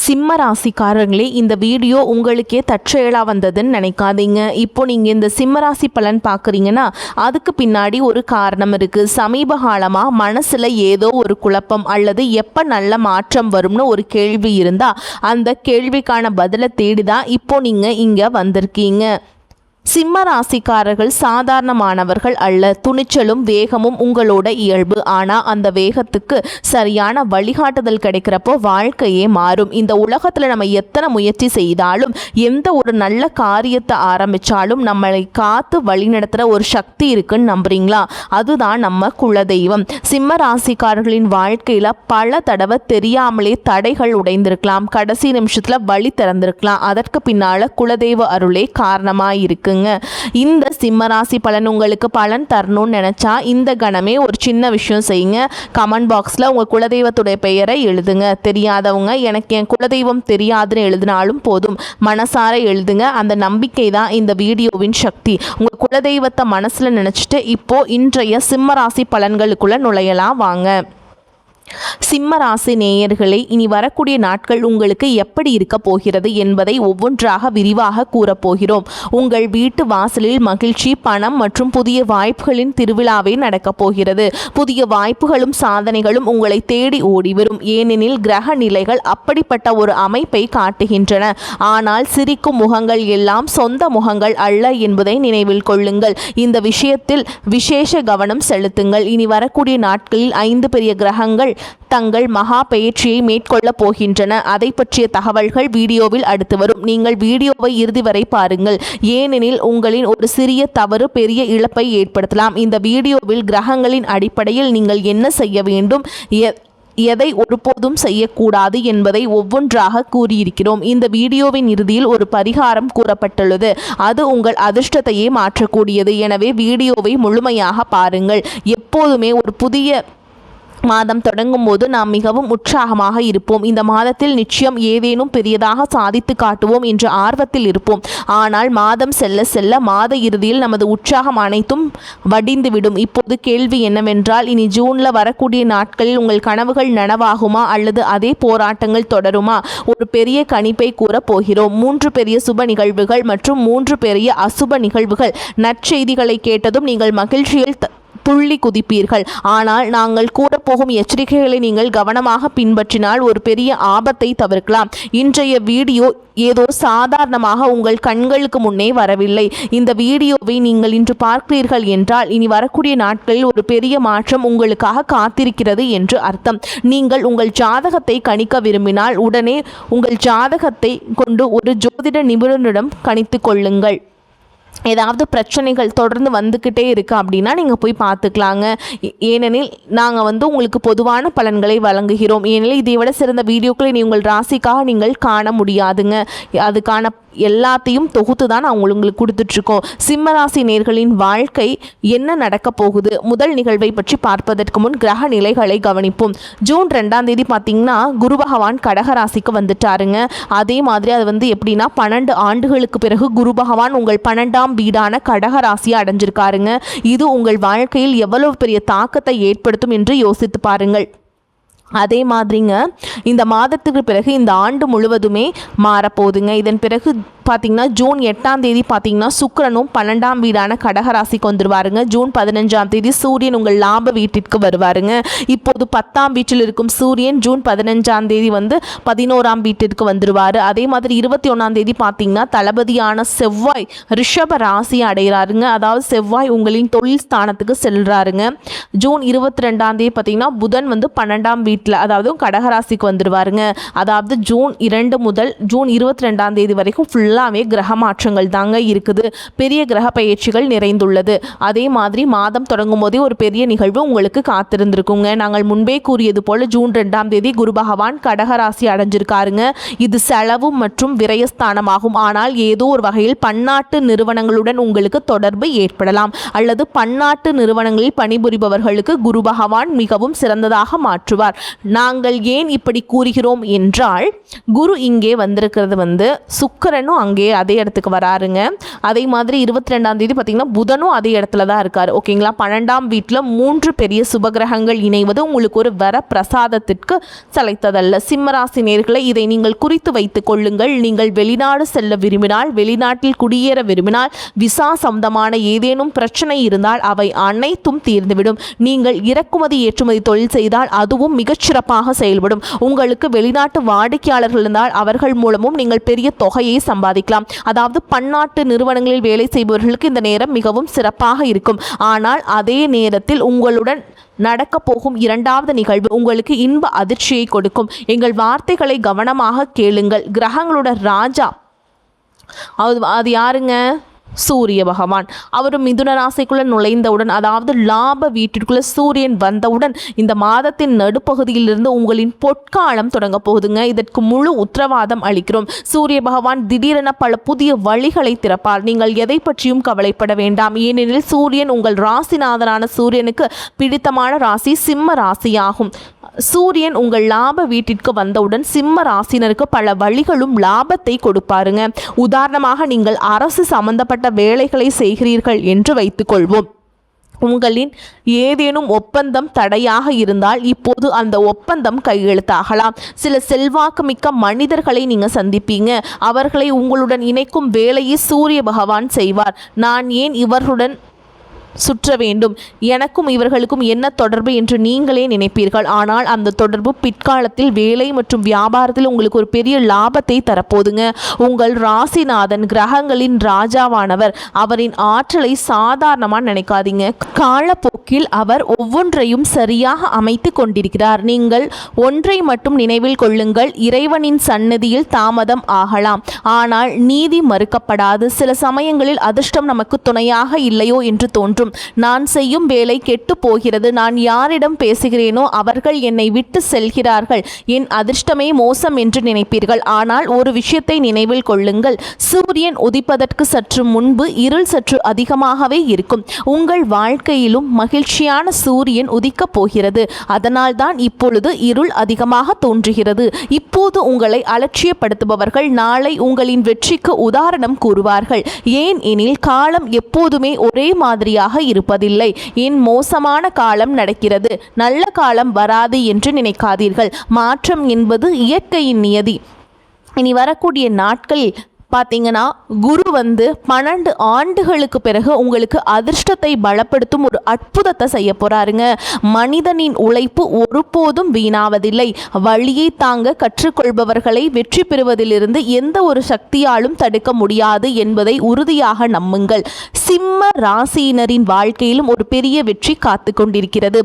சிம்ம ராசிக்காரங்களே, இந்த வீடியோ உங்களுக்கே தற்செயலாக வந்ததுன்னு நினைக்காதீங்க. இப்போ நீங்கள் இந்த சிம்ம ராசி பலன் பார்க்குறீங்கன்னா அதுக்கு பின்னாடி ஒரு காரணம் இருக்குது. சமீப காலமாக மனசில் ஏதோ ஒரு குழப்பம் அல்லது எப்போ நல்ல மாற்றம் வரும்னு ஒரு கேள்வி இருந்தால் அந்த கேள்விக்கான பதிலை தேடி தான் இப்போ நீங்கள் இங்கே வந்திருக்கீங்க. சிம்ம ராசிக்காரர்கள் சாதாரணமானவர்கள் அல்ல. துணிச்சலும் வேகமும் உங்களோட இயல்பு. ஆனால் அந்த வேகத்துக்கு சரியான வழிகாட்டுதல் கிடைக்கிறப்போ வாழ்க்கையே மாறும். இந்த உலகத்தில் நம்ம எத்தனை முயற்சி செய்தாலும் எந்த ஒரு நல்ல காரியத்தை ஆரம்பித்தாலும் நம்மளை காத்து வழிநடத்துகிற ஒரு சக்தி இருக்குன்னு நம்புறீங்களா? அதுதான் நம்ம குலதெய்வம். சிம்ம ராசிக்காரர்களின் வாழ்க்கையில் பல தடவை தெரியாமலே தடைகள் உடைந்திருக்கலாம். கடைசி நிமிஷத்தில் வழி திறந்திருக்கலாம். அதற்கு பின்னால் குலதெய்வ அருளே காரணமாக இருக்குங்க. இந்த சிம்மராசி பலன் உங்களுக்கு பலன் தரணும்னு நினைச்சா இந்த கணமே ஒரு சின்ன விஷயம் செய்யுங்க. கமெண்ட் பாக்ஸில் உங்கள் குலதெய்வத்துடைய பெயரை எழுதுங்க. தெரியாதவங்க எனக்கு என் குலதெய்வம் தெரியாதுன்னு எழுதினாலும் போதும், மனசார எழுதுங்க. அந்த நம்பிக்கை தான் இந்த வீடியோவின் சக்தி. உங்கள் குலதெய்வத்தை மனசில் நினச்சிட்டு இப்போ இன்றைய சிம்மராசி பலன்களுக்குள்ள நுழையலாம் வாங்க. சிம்ம ராசி நேயர்களை, இனி வரக்கூடிய நாட்கள் உங்களுக்கு எப்படி இருக்க போகிறது என்பதை ஒவ்வொன்றாக விரிவாக கூறப்போகிறோம். உங்கள் வீட்டு வாசலில் மகிழ்ச்சி, பணம் மற்றும் புதிய வாய்ப்புகளின் திருவிழாவே நடக்கப் போகிறது. புதிய வாய்ப்புகளும் சாதனைகளும் உங்களை தேடி ஓடிவரும். ஏனெனில் கிரக நிலைகள் அப்படிப்பட்ட ஒரு அமைப்பை காட்டுகின்றன. ஆனால் சிரிக்கும் முகங்கள் எல்லாம் சொந்த முகங்கள் அல்ல என்பதை நினைவில் கொள்ளுங்கள். இந்த விஷயத்தில் விசேஷ கவனம் செலுத்துங்கள். இனி வரக்கூடிய நாட்களில் 5 பெரிய கிரகங்கள் தங்கள் மகா பெயர்ச்சியை மேற்கொள்ளப் போகின்றன. அதை பற்றிய தகவல்கள் வீடியோவில் அடுத்து வரும். நீங்கள் வீடியோவை இறுதி வரை பாருங்கள். ஏனெனில் உங்களின் ஒரு சிறிய தவறு பெரிய இழப்பை ஏற்படுத்தலாம். இந்த வீடியோவில் கிரகங்களின் அடிப்படையில் நீங்கள் என்ன செய்ய வேண்டும், எதை ஒருபோதும் செய்யக்கூடாது என்பதை ஒவ்வொன்றாக கூறியிருக்கிறோம். இந்த வீடியோவின் இறுதியில் ஒரு பரிகாரம் கூறப்பட்டுள்ளது. அது உங்கள் அதிர்ஷ்டத்தையே மாற்றக்கூடியது. எனவே வீடியோவை முழுமையாக பாருங்கள். எப்போதுமே ஒரு புதிய மாதம் தொடங்கும் போது நாம் மிகவும் உற்சாகமாக இருப்போம். இந்த மாதத்தில் நிச்சயம் ஏதேனும் பெரியதாக சாதித்து காட்டுவோம் என்ற ஆர்வத்தில் இருப்போம். ஆனால் மாதம் செல்ல செல்ல மாத இறுதியில் நமது உற்சாகம் அனைத்தும் வடிந்துவிடும். இப்போது கேள்வி என்னவென்றால், இனி ஜூனில் வரக்கூடிய நாட்களில் உங்கள் கனவுகள் நனவாகுமா அல்லது அதே போராட்டங்கள் தொடருமா? ஒரு பெரிய கணிப்பை கூறப் போகிறோம். 3 பெரிய சுப நிகழ்வுகள் மற்றும் 3 பெரிய அசுப நிகழ்வுகள். நற்செய்திகளை கேட்டதும் நீங்கள் மகிழ்ச்சியில் துள்ளி குதிப்பீர்கள். ஆனால் நாங்கள் கூறப்போகும் எச்சரிக்கைகளை நீங்கள் கவனமாக பின்பற்றினால் ஒரு பெரிய ஆபத்தை தவிர்க்கலாம். இன்றைய வீடியோ ஏதோ சாதாரணமாக உங்கள் கண்களுக்கு முன்னே வரவில்லை. இந்த வீடியோவை நீங்கள் இன்று பார்க்கிறீர்கள் என்றால் இனி வரக்கூடிய நாட்களில் ஒரு பெரிய மாற்றம் உங்களுக்காக காத்திருக்கிறது என்று அர்த்தம். நீங்கள் உங்கள் ஜாதகத்தை கணிக்க விரும்பினால் உடனே உங்கள் ஜாதகத்தை கொண்டு ஒரு ஜோதிட நிபுணரிடம் கணித்து கொள்ளுங்கள். ஏதாவது பிரச்சனைகள் தொடர்ந்து வந்துக்கிட்டே இருக்குது அப்படின்னா நீங்கள் போய் பார்த்துக்கலாங்க. ஏனெனில் நாங்கள் உங்களுக்கு பொதுவான பலன்களை வழங்குகிறோம். ஏனெனில் இதை விட சிறந்த வீடியோக்களை உங்கள் ராசிக்காக நீங்கள் காண முடியாதுங்க. அதுக்கான எல்லாத்தையும் தொகுத்து தான் நான் உங்களுக்கு கொடுத்துட்ருக்கோம். சிம்மராசி நேயர்களின் வாழ்க்கை என்ன நடக்க போகுது? முதல் நிகழ்வை பற்றி பார்ப்பதற்கு முன் கிரக நிலைகளை கவனிப்போம். ஜூன் 2ஆம் தேதி பார்த்தீங்கன்னா குரு பகவான் கடகராசிக்கு வந்துட்டாருங்க. அதே மாதிரி அது எப்படின்னா 12 ஆண்டுகளுக்கு பிறகு குரு பகவான் உங்கள் 12ஆம் வீடான கடகராசியை அடைஞ்சிருக்காருங்க. இது உங்கள் வாழ்க்கையில் எவ்வளவு பெரிய தாக்கத்தை ஏற்படுத்தும் என்று யோசித்து பாருங்கள். அதே மாதிரிங்க இந்த மாதத்துக்கு பிறகு இந்த ஆண்டு முழுவதுமே மாறப்போகுதுங்க. இதன் பிறகு பார்த்திங்கன்னா ஜூன் 8ஆம் தேதி பார்த்திங்கன்னா சுக்கிரனும் 12ஆம் வீடான கடகராசிக்கு வந்துடுவாருங்க. ஜூன் 15ஆம் தேதி சூரியன் உங்கள் லாப வீட்டிற்கு வருவாருங்க. இப்போது 10ஆம் வீட்டில் இருக்கும் சூரியன் ஜூன் 15ஆம் தேதி 11ஆம் வீட்டிற்கு வந்துடுவார். அதே மாதிரி 21ஆம் தேதி பார்த்திங்கன்னா தளபதியான செவ்வாய் ரிஷப ராசியை அடைகிறாருங்க. அதாவது செவ்வாய் உங்களின் தொழில் ஸ்தானத்துக்கு செல்கிறாருங்க. ஜூன் 22ஆம் தேதி பார்த்திங்கன்னா புதன் 12ஆம் வீட்டில் அதாவது கடகராசிக்கு வந்துடுவாருங்க. அதாவது ஜூன் 2 முதல் ஜூன் 22ஆம் தேதி வரைக்கும் ஃபுல்லாக கிரக மாற்றங்கள் தாங்க இருக்குது. பெரிய கிரக பயிற்சிகள் நிறைந்துள்ளது. அதே மாதிரி மாதம் தொடங்கும் போதே ஒரு பெரிய நிகழ்வு உங்களுக்கு காத்திருந்திருக்குங்க. நாங்கள் முன்பே கூறியது போல ஜூன் 2ஆம் தேதி குரு பகவான் கடகராசி அடைஞ்சிருக்காருங்க. இது செலவு மற்றும் விரயஸ்தானமாகும். ஆனால் ஏதோ ஒரு வகையில் பன்னாட்டு நிறுவனங்களுடன் உங்களுக்கு தொடர்பு ஏற்படலாம் அல்லது பன்னாட்டு நிறுவனங்களில் பணிபுரிபவர்களுக்கு குரு பகவான் மிகவும் சிறந்ததாக மாற்றுவார். நாங்கள் ஏன் இப்படி கூறுகிறோம் என்றால், குரு இங்கே வந்திருக்கிறது சுக்கிரனும் அங்கேயே அதே இடத்துக்கு வராருங்க. அதே மாதிரி 22ஆம் தேதி பார்த்திங்கன்னா புதனும் அதே இடத்துல தான் இருக்கார். ஓகேங்களா, 12ஆம் வீட்டில் 3 பெரிய சுபகிரகங்கள் இணைவது உங்களுக்கு ஒரு வர பிரசாதத்திற்கு சளைத்ததல்ல. சிம்மராசி நேயர்களே, இதை நீங்கள் குறித்து வைத்துக் கொள்ளுங்கள். நீங்கள் வெளிநாடு செல்ல விரும்பினால், வெளிநாட்டில் குடியேற விரும்பினால், விசா சம்பந்தமான ஏதேனும் பிரச்சனை இருந்தால் அவை அனைத்தும் தீர்ந்துவிடும். நீங்கள் இறக்குமதி ஏற்றுமதி தொழில் செய்தால் அதுவும் மிகச்சிறப்பாக செயல்படும். உங்களுக்கு வெளிநாட்டு வாடிக்கையாளர்கள் இருந்தால் அவர்கள் மூலமும் நீங்கள் பெரிய தொகையை சம்பாதிக்கலாம். அதாவது பன்னாட்டு நிறுவனங்களில் வேலை செய்பவர்களுக்கு இந்த நேரம் மிகவும் சிறப்பாக இருக்கும். ஆனால் அதே நேரத்தில் உங்களுடன் நடக்க போகும் 2வது நிகழ்வு உங்களுக்கு இன்ப அதிர்ச்சியை கொடுக்கும். எங்கள் வார்த்தைகளை கவனமாக கேளுங்கள். கிரகங்களோட ராஜா அது யாருங்க? சூரிய பகவான். அவர் மிதுன ராசிக்குள்ள நுழைந்தவுடன், அதாவது லாப வீட்டிற்குள்ள சூரியன் வந்தவுடன் இந்த மாதத்தின் நடுப்பகுதியிலிருந்து உங்களின் பொற்காலம் தொடங்க போகுதுங்க. இதற்கு முழு உத்தரவாதம் அளிக்கிறோம். சூரிய பகவான் திடீரென பல புதிய வழிகளை திறப்பார். நீங்கள் எதை பற்றியும் கவலைப்பட வேண்டாம். ஏனெனில் சூரியன் உங்கள் ராசிநாதனான சூரியனுக்கு பிடித்தமான ராசி சிம்ம ராசியாகும். சூரியன் உங்கள் லாப வீட்டிற்கு வந்தவுடன் சிம்ம ராசினருக்கு பல வழிகளும் லாபத்தை கொடுப்பாருங்க. உதாரணமாக, நீங்கள் அரசு சம்பந்தப்பட்ட வேலைகளை செய்கிறீர்கள் என்று வைத்துக்கொள்வோம். உங்களின் ஏதேனும் ஒப்பந்தம் தடையாக இருந்தால் இப்போது அந்த ஒப்பந்தம் கையெழுத்தாகலாம். சில செல்வாக்கு மிக்க மனிதர்களை நீங்கள் சந்திப்பீங்க. அவர்களை உங்களுடன் இணைக்கும் வேலையை சூரிய பகவான் செய்வார். நான் ஏன் இவர்களுடன் சுற்ற வேண்டும், எனக்கும் இவர்களுக்கும் என்ன தொடர்பு என்று நீங்களே நினைப்பீர்கள். ஆனால் அந்த தொடர்பு பிற்காலத்தில் வேலை மற்றும் வியாபாரத்தில் உங்களுக்கு ஒரு பெரிய லாபத்தை தரப்போதுங்க. உங்கள் ராசிநாதன் கிரகங்களின் ராஜாவானவர். அவரின் ஆற்றலை சாதாரணமாக நினைக்காதீங்க. காலப்போக்கில் அவர் ஒவ்வொன்றையும் சரியாக அமைத்து கொண்டிருக்கிறார். நீங்கள் ஒன்றை மட்டும் நினைவில் கொள்ளுங்கள், இறைவனின் சன்னதியில் தாமதம் ஆகலாம், ஆனால் நீதி மறுக்கப்படாது. சில சமயங்களில் அதிர்ஷ்டம் நமக்கு துணையாக இல்லையோ என்று தோன்றும். நான் செய்யும் வேலை கெட்டு போகிறது, நான் யாரிடம் பேசுகிறேனோ அவர்கள் என்னை விட்டு செல்கிறார்கள், என் அதிர்ஷ்டமே மோசம் என்று நினைப்பீர்கள். ஆனால் ஒரு விஷயத்தை நினைவில் கொள்ளுங்கள், சூரியன் உதிப்பதற்கு சற்று முன்பு இருள் சற்று அதிகமாகவே இருக்கும். உங்கள் வாழ்க்கையிலும் மகிழ்ச்சியான சூரியன் உதிக்கப் போகிறது. அதனால்தான் இப்பொழுது இருள் அதிகமாக தோன்றுகிறது. இப்போது உங்களை அலட்சியப்படுத்துபவர்கள் நாளை உங்களின் வெற்றிக்கு உதாரணம் கூறுவார்கள். ஏன் எனில் காலம் எப்போதுமே ஒரே மாதிரியாக இருப்பதில்லை. என் மோசமான காலம் நடக்கிறது, நல்ல காலம் வராது என்று நினைக்காதீர்கள். மாற்றம் என்பது இயற்கையின் நியதி. இனி வரக்கூடிய நாட்களில் பார்த்தீங்கன்னா குரு 12 ஆண்டுகளுக்கு பிறகு உங்களுக்கு அதிர்ஷ்டத்தை பலப்படுத்தும் ஒரு அற்புதத்தை செய்ய போறாருங்க. மனிதனின் உழைப்பு ஒருபோதும் வீணாவதில்லை. வழியை தாங்க கற்றுக்கொள்பவர்களை வெற்றி பெறுவதிலிருந்து எந்த ஒரு சக்தியாலும் தடுக்க முடியாது என்பதை உறுதியாக நம்புங்கள். சிம்ம ராசியினரின் வாழ்க்கையிலும் ஒரு பெரிய வெற்றி காத்து கொண்டிருக்கிறது.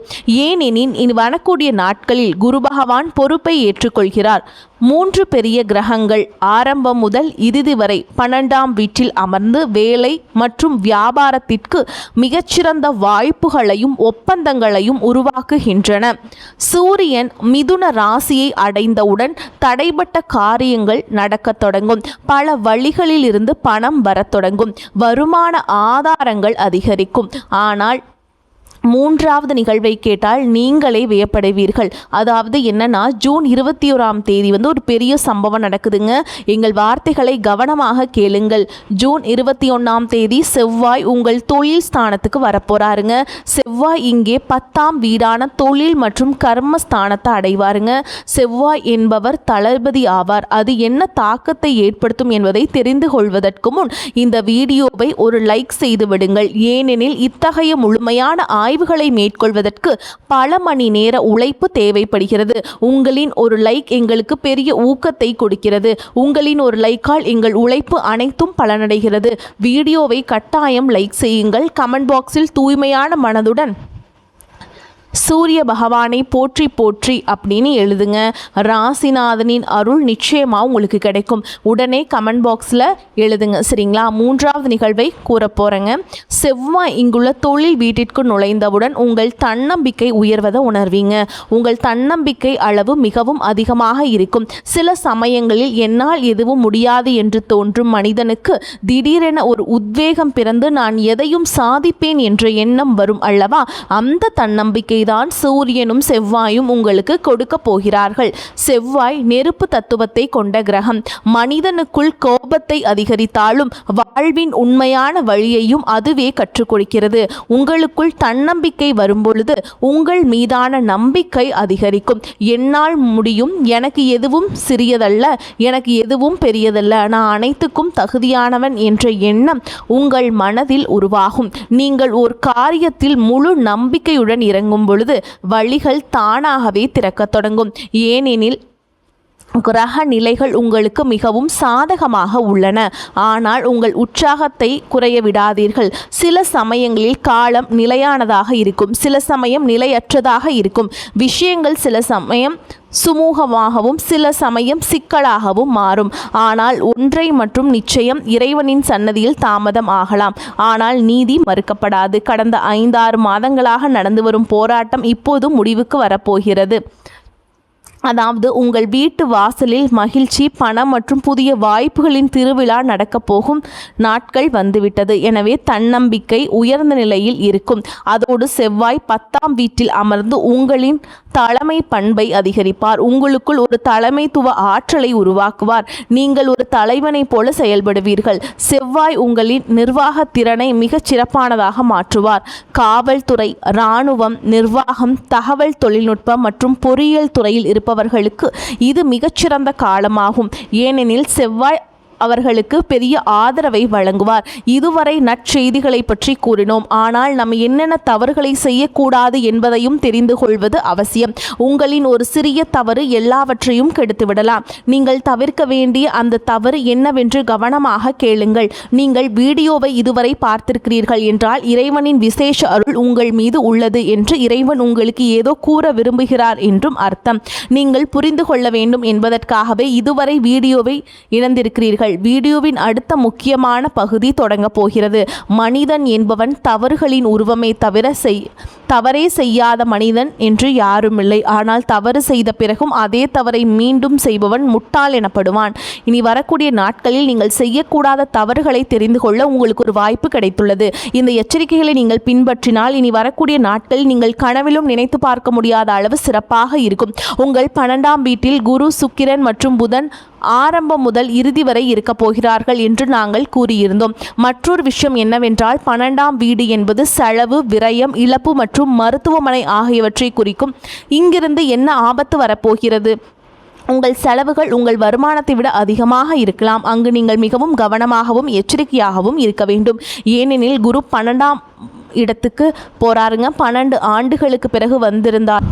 ஏனெனில் இனி வரக்கூடிய நாட்களில் குரு பகவான் பொறுப்பை ஏற்றுக்கொள்கிறார். 3 பெரிய கிரகங்கள் ஆரம்பம் முதல் இறுதி வரை 12ஆம் வீட்டில் அமர்ந்து வேலை மற்றும் வியாபாரத்திற்கு மிகச்சிறந்த வாய்ப்புகளையும் ஒப்பந்தங்களையும் உருவாக்குகின்றன. சூரியன் மிதுன ராசியை அடைந்தவுடன் தடைபட்ட காரியங்கள் நடக்கத் தொடங்கும். பல வழிகளில் இருந்து பணம் வரத் தொடங்கும். வருமான ஆதாரங்கள் அதிகரிக்கும். ஆனால் 3வது நிகழ்வை கேட்டால் நீங்களே வியப்படைவீர்கள். அதாவது என்னன்னா, ஜூன் 21ஆம் தேதி ஒரு பெரிய சம்பவம் நடக்குதுங்க. எங்கள் வார்த்தைகளை கவனமாக கேளுங்கள். ஜூன் 21ஆம் தேதி செவ்வாய் உங்கள் தொழில் ஸ்தானத்துக்கு வரப்போறாருங்க. செவ்வாய் இங்கே 10ஆம் வீடான தொழில் மற்றும் கர்ம ஸ்தானத்தை அடைவாருங்க. செவ்வாய் என்பவர் தளபதி ஆவார். அது என்ன தாக்கத்தை ஏற்படுத்தும் என்பதை தெரிந்து கொள்வதற்கு முன் இந்த வீடியோவை ஒரு லைக் செய்து விடுங்கள். ஏனெனில் இத்தகைய முழுமையான ஆய்வுகளை மேற்கொள்வதற்கு பல மணி நேர உழைப்பு தேவைப்படுகிறது. உங்களின் ஒரு லைக் எங்களுக்கு பெரிய ஊக்கத்தை கொடுக்கிறது. உங்களின் ஒரு லைக்கால் எங்கள் உழைப்பு அனைத்தும் பலனடைகிறது. வீடியோவை கட்டாயம் லைக் செய்யுங்கள். கமெண்ட் பாக்ஸில் தூய்மையான மனதுடன் சூரிய பகவானை போற்றி போற்றி அப்படின்னு எழுதுங்க. ராசிநாதனின் அருள் நிச்சயமாக உங்களுக்கு கிடைக்கும். உடனே கமெண்ட் பாக்ஸில் எழுதுங்க, சரிங்களா? 3வது நிகழ்வை கூற போகிறேங்க. செவ்வாய் இங்குள்ள தொழில் வீட்டிற்கு நுழைந்தவுடன் உங்கள் தன்னம்பிக்கை உயர்வதை உணர்வீங்க. உங்கள் தன்னம்பிக்கை அளவு மிகவும் அதிகமாக இருக்கும். சில சமயங்களில் என்னால் எதுவும் முடியாது என்று தோன்றும் மனிதனுக்கு திடீரென ஒரு உத்வேகம் பிறந்து நான் எதையும் சாதிப்பேன் என்ற எண்ணம் வரும் அல்லவா? அந்த தன்னம்பிக்கை தான் சூரியனும் செவ்வாயும் உங்களுக்கு கொடுக்க போகிறார்கள். செவ்வாய் நெருப்பு தத்துவத்தை கொண்ட கிரகம். மனிதனுக்குள் கோபத்தை அதிகரித்தாலும் வாழ்வின் உண்மையான வழியையும் அதுவே கற்றுக் கொடுக்கிறது. உங்களுக்குள் தன்னம்பிக்கை வரும்பொழுது உங்கள் மீதான நம்பிக்கை அதிகரிக்கும். என்னால் முடியும், எனக்கு எதுவும் சிறியதல்ல, எனக்கு எதுவும் பெரியதல்ல, நான் அனைத்துக்கும் தகுதியானவன் என்ற எண்ணம் உங்கள் மனதில் உருவாகும். நீங்கள் ஒரு காரியத்தில் முழு நம்பிக்கையுடன் இறங்கும் பொழுது வழிகள் தானாகவே திறக்கத் தொடங்கும். ஏனெனில் கிரக நிலைகள் உங்களுக்கு மிகவும் சாதகமாக உள்ளன. ஆனால் உங்கள் உற்சாகத்தை குறைய விடாதீர்கள். சில சமயங்களில் காலம் நிலையானதாக இருக்கும், சில சமயம் நிலையற்றதாக இருக்கும். விஷயங்கள் சில சமயம் சுமூகமாகவும் சில சமயம் சிக்கலாகவும் மாறும். ஆனால் ஒன்றை மற்றும் நிச்சயம், இறைவனின் சன்னதியில் தாமதம் ஆகலாம், ஆனால் நீதி மறுக்கப்படாது. கடந்த 5-6 மாதங்களாக நடந்து வரும் போராட்டம் இப்போது முடிவுக்கு வரப்போகிறது. அதாவது உங்கள் வீட்டு வாசலில் மகிழ்ச்சி, பணம் மற்றும் புதிய வாய்ப்புகளின் திருவிழா நடக்கப் போகும் நாட்கள் வந்துவிட்டது. எனவே தன்னம்பிக்கை உயர்ந்த நிலையில் இருக்கும். அதோடு செவ்வாய் 10ஆம் வீட்டில் அமர்ந்து உங்களின் தலைமை பண்பை அதிகரிப்பார். உங்களுக்குள் ஒரு தலைமைத்துவ ஆற்றலை உருவாக்குவார். நீங்கள் ஒரு தலைவனைப் போல செயல்படுவீர்கள். செவ்வாய் உங்களின் நிர்வாக திறனை மிகச் சிறப்பானதாக மாற்றுவார். காவல்துறை, இராணுவம், நிர்வாகம், தகவல் தொழில்நுட்பம் மற்றும் பொறியியல் துறையில் இருப்பவர்களுக்கு இது மிகச்சிறந்த காலமாகும். ஏனெனில் செவ்வாய் அவர்களுக்கு பெரிய ஆதரவை வழங்குவார். இதுவரை நற்செய்திகளை பற்றி கூறினோம், ஆனால் நம்ம என்னென்ன தவறுகளை செய்யக்கூடாது என்பதையும் தெரிந்து கொள்வது அவசியம். உங்களின் ஒரு சிறிய தவறு எல்லாவற்றையும் கெடுத்துவிடலாம். நீங்கள் தவிர்க்க வேண்டிய அந்த தவறு என்னவென்று கவனமாக கேளுங்கள். நீங்கள் வீடியோவை இதுவரை பார்த்திருக்கிறீர்கள் என்றால் இறைவனின் விசேஷ அருள் உங்கள் மீது உள்ளது என்று இறைவன் உங்களுக்கு ஏதோ கூற விரும்புகிறார் என்றும் அர்த்தம். நீங்கள் புரிந்து கொள்ள வேண்டும் என்பதற்காகவே இதுவரை வீடியோவை இழந்திருக்கிறீர்கள். வீடியோவின் அடுத்த முக்கியமான பகுதி தொடங்க போகிறது. மனிதன் என்பவன் தவறுகளின் உருவமே தவிர தவறே செய்யாத மனிதன் என்று யாருமில்லை. ஆனால் தவறு செய்த பிறகும் அதே தவறை மீண்டும் செய்பவன் முட்டாள் எனப்படுவான். இனி வரக்கூடிய நாட்களில் நீங்கள் செய்யக்கூடாத தவறுகளை தெரிந்து கொள்ள உங்களுக்கு ஒரு வாய்ப்பு கிடைத்துள்ளது. இந்த எச்சரிக்கைகளை நீங்கள் பின்பற்றினால் இனி வரக்கூடிய நாட்களில் நீங்கள் கனவிலும் நினைத்து பார்க்க முடியாத அளவு சிறப்பாக இருக்கும். உங்கள் 12ஆம் வீட்டில் குரு, சுக்கிரன் மற்றும் புதன் ஆரம்பம் முதல் இறுதி வரை இருக்கப் போகிறார்கள் என்று நாங்கள் கூறியிருந்தோம். மற்றொரு விஷயம் என்னவென்றால் 12ஆம் வீடு என்பது செலவு, விரயம், இழப்பு மற்றும் மருத்துவமனை ஆகியவற்றை குறிக்கும். இங்கிருந்து என்ன ஆபத்து வரப்போகிறது? உங்கள் செலவுகள் உங்கள் வருமானத்தை விட அதிகமாக இருக்கலாம். அங்கு நீங்கள் மிகவும் கவனமாகவும் எச்சரிக்கையாகவும் இருக்க வேண்டும். ஏனெனில் குரு 12ஆம் இடத்துக்கு போறாருங்க. 12 ஆண்டுகளுக்கு பிறகு வந்திருந்தார்.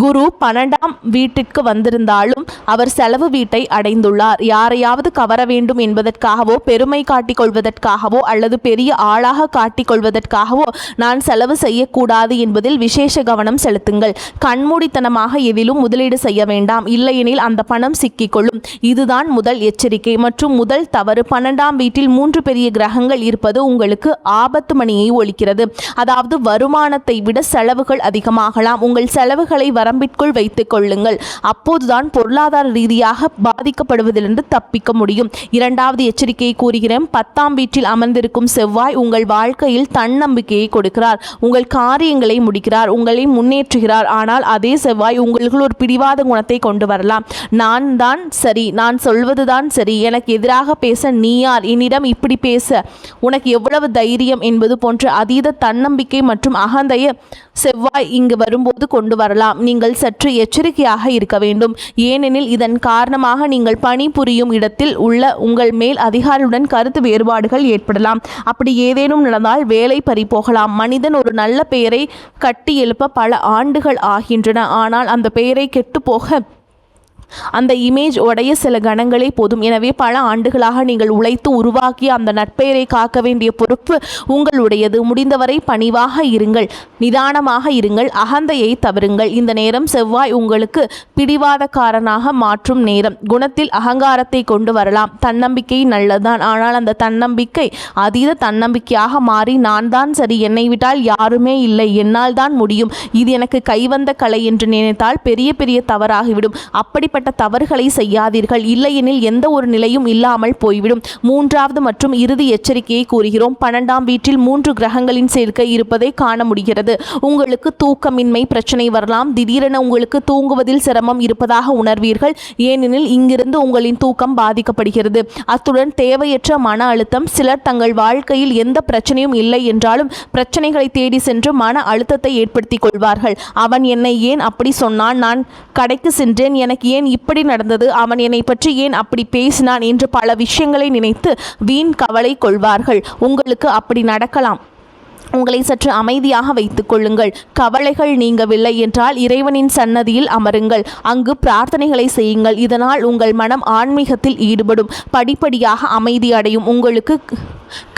குரு 12ஆம் வீட்டிற்கு வந்திருந்தாலும் அவர் செலவு வீட்டை அடைந்துள்ளார். யாரையாவது கவர வேண்டும் என்பதற்காகவோ, பெருமை காட்டிக் கொள்வதற்காகவோ அல்லது பெரிய ஆளாக காட்டிக் கொள்வதற்காகவோ நான் செலவு செய்யக்கூடாது என்பதில் விசேஷ கவனம் செலுத்துங்கள். கண்மூடித்தனமாக எதிலும் முதலீடு செய்ய வேண்டாம், இல்லையெனில் அந்த பணம் சிக்கிக்கொள்ளும். இதுதான் முதல் எச்சரிக்கை மற்றும் முதல் தவறு. 12ஆம் வீட்டில் 3 பெரிய கிரகங்கள் இருப்பது உங்களுக்கு ஆபத்து மணியை ஒலிக்கிறது. அதாவது வருமானத்தை விட செலவுகள் அதிகமாகலாம். உங்கள் செலவுகளை வரம்பிற்குள் வைத்துக் கொள்ளுங்கள். அப்போதுதான் பொருளாதார ரீதியாக பாதிக்கப்படுவதிலிருந்து தப்பிக்க முடியும். 2வது எச்சரிக்கையை கூறுகிறேன். 10ஆம் வீட்டில் அமர்ந்திருக்கும் செவ்வாய் உங்கள் வாழ்க்கையில் தன்னம்பிக்கையை கொடுக்கிறார். உங்கள் காரியங்களை முடிக்கிறார், உங்களை முன்னேற்றுகிறார். ஆனால் அதே செவ்வாய் உங்களுக்குள் ஒரு பிடிவாத குணத்தை கொண்டு வரலாம். நான் தான் சரி, நான் சொல்வதுதான் சரி, எனக்கு எதிராக பேச நீ யார், என்னிடம் இப்படி பேச உனக்கு எவ்வளவு தைரியம் என்பது போன்ற அதீத தன்னம்பிக்கை மற்றும் அகந்தைய செவ்வாய் இங்கு வரும்போது கொண்டு வரலாம். நீங்கள் சற்று எச்சரிக்கையாக இருக்க வேண்டும். ஏனெனில் இதன் காரணமாக நீங்கள் பணிபுரியும் இடத்தில் உள்ள உங்கள் மேல் அதிகாரியுடன் கருத்து வேறுபாடுகள் ஏற்படலாம். அப்படி ஏதேனும் நடந்தால் வேலை பறிபோகலாம். மனிதன் ஒரு நல்ல பெயரை கட்டி எழுப்ப பல ஆண்டுகள் ஆகின்றன. ஆனால் அந்த பெயரை கெட்டுப்போக அந்த இமேஜ் உடைய சில கணங்களே போதும். எனவே பல ஆண்டுகளாக நீங்கள் உழைத்து உருவாக்கிய அந்த நற்பெயரை காக்க வேண்டிய பொறுப்பு உங்களுடையது. முடிந்தவரை பணிவாக இருங்கள், நிதானமாக இருங்கள், அகந்தையை தவிருங்கள். இந்த நேரம் செவ்வாய் உங்களுக்கு பிடிவாதக்காரனாக மாற்றும் நேரம். குணத்தில் அகங்காரத்தை கொண்டு வரலாம். தன்னம்பிக்கை நல்லதுதான், ஆனால் அந்த தன்னம்பிக்கை அதீத தன்னம்பிக்கையாக மாறி நான் தான் சரி, என்னை விட்டால் யாருமே இல்லை, என்னால் தான் முடியும், இது எனக்கு கைவந்த கலை என்று நினைத்தால் பெரிய பெரிய தவறாகிவிடும். அப்படிப்பட்ட இப்படிப்பட்ட தவறுகளை செய்யாதீர்கள், இல்லையெனில் எந்த ஒரு நிலையும் இல்லாமல் போய்விடும். மூன்றாவது மற்றும் இறுதி எச்சரிக்கையை கூறுகிறோம். 12ஆம் வீட்டில் 3 கிரகங்களின் சேர்க்கை இருப்பதை காண முடிகிறது. உங்களுக்கு தூக்கமின்மை பிரச்சனை வரலாம். திடீரென உங்களுக்கு தூங்குவதில் சிரமம் இருப்பதாக உணர்வீர்கள். ஏனெனில் இங்கிருந்து உங்களின் தூக்கம் பாதிக்கப்படுகிறது. அத்துடன் தேவையற்ற மன அழுத்தம். சிலர் தங்கள் வாழ்க்கையில் எந்த பிரச்சனையும் இல்லை என்றாலும் பிரச்சனைகளை தேடி சென்று மன அழுத்தத்தை ஏற்படுத்திக் கொள்வார்கள். அவன் என்னை ஏன் அப்படி சொன்னான், நான் கடைக்கு சென்றேன், எனக்கு ஏன் இப்படி நடந்தது, அவன் என்னை பற்றி ஏன் அப்படி பேசினான் என்று பல விஷயங்களை நினைத்து வீண் கவலை கொள்வார்கள். உங்களுக்கு அப்படி நடக்கலாம். உங்களை சற்று அமைதியாக வைத்துக் கொள்ளுங்கள். கவலைகள் நீங்கவில்லை என்றால் இறைவனின் சன்னதியில் அமருங்கள். அங்கு பிரார்த்தனைகளை செய்யுங்கள். இதனால் உங்கள் மனம் ஆன்மீகத்தில் ஈடுபடும். படிப்படியாக அமைதி அடையும். உங்களுக்கு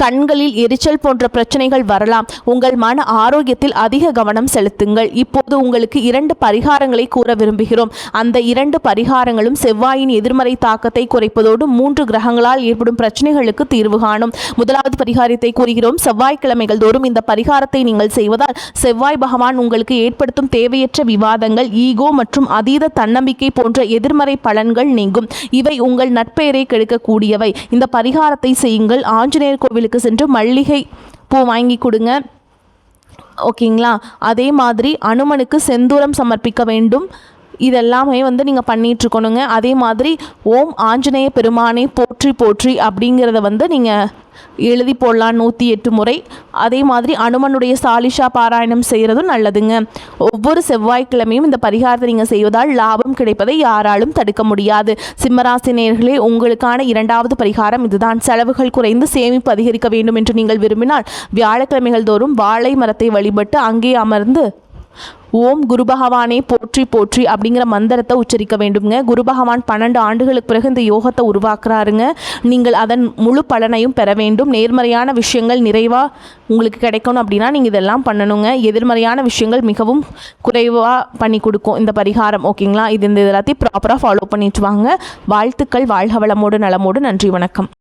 கண்களில் எரிச்சல் போன்ற பிரச்சனைகள் வரலாம். உங்கள் மன ஆரோக்கியத்தில் அதிக கவனம் செலுத்துங்கள். இப்போது உங்களுக்கு 2 பரிகாரங்களை கூற விரும்புகிறோம். அந்த 2 பரிகாரங்களும் செவ்வாயின் எதிர்மறை தாக்கத்தை குறைப்பதோடு 3 கிரகங்களால் ஏற்படும் பிரச்சனைகளுக்கு தீர்வு காணும். முதலாவது பரிகாரத்தை கூறுகிறோம். செவ்வாய்க்கிழமைகள் தோறும் இந்த பரிகாரத்தை நீங்கள் செய்வதால் செவ்வாய் பகவான் உங்களுக்கு ஏற்படுத்தும் தேவையற்ற விவாதங்கள், ஈகோ மற்றும் அதீத தன்னம்பிக்கை போன்ற எதிர்மறை பலன்கள் நீங்கும். இவை உங்கள் நட்பெயரை கெடுக்கக்கூடியவை. இந்த பரிகாரத்தை செய்யுங்கள். ஆஞ்சநேயர் கோவிலுக்கு சென்று மல்லிகை பூ வாங்கி கொடுங்க. ஓகேங்களா? அதே மாதிரி அனுமனுக்கு செந்தூரம் சமர்ப்பிக்க வேண்டும். இதெல்லாமே நீங்கள் பண்ணிகிட்ருக்கணுங்க. அதே மாதிரி ஓம் ஆஞ்சநேய பெருமானே போற்றி போற்றி அப்படிங்கிறத நீங்கள் எழுதி போடலாம் 108 முறை. அதே மாதிரி அனுமனுடைய சாலிஷா பாராயணம் செய்கிறதும் நல்லதுங்க. ஒவ்வொரு செவ்வாய்க்கிழமையும் இந்த பரிகாரத்தை நீங்கள் செய்வதால் லாபம் கிடைப்பதை யாராலும் தடுக்க முடியாது. சிம்மராசி நேயர்களே, உங்களுக்கான 2வது பரிகாரம் இதுதான். செலவுகள் குறைந்து சேமிப்பு அதிகரிக்க வேண்டும் என்று நீங்கள் விரும்பினால் வியாழக்கிழமைகள் தோறும் வாழை மரத்தை வழிபட்டு அங்கே அமர்ந்து ஓம் குரு பகவானே போற்றி போற்றி அப்படிங்கிற மந்திரத்தை உச்சரிக்க வேண்டுங்க. குரு பகவான் 12 ஆண்டுகளுக்கு பிறகு இந்த யோகத்தை உருவாக்குறாருங்க. நீங்கள் அதன் முழு பலனையும் பெற வேண்டும். நேர்மறையான விஷயங்கள் நிறைவாக உங்களுக்கு கிடைக்கணும் அப்படின்னா நீங்கள் இதெல்லாம் பண்ணணுங்க. எதிர்மறையான விஷயங்கள் மிகவும் குறைவாக பண்ணி கொடுக்கும் இந்த பரிகாரம். ஓகேங்களா? இது எல்லாத்தையும் ப்ராப்பராக ஃபாலோ பண்ணிட்டு வாங்க. வாழ்த்துக்கள். வாழ்க வளமோடு நலமோடு. நன்றி, வணக்கம்.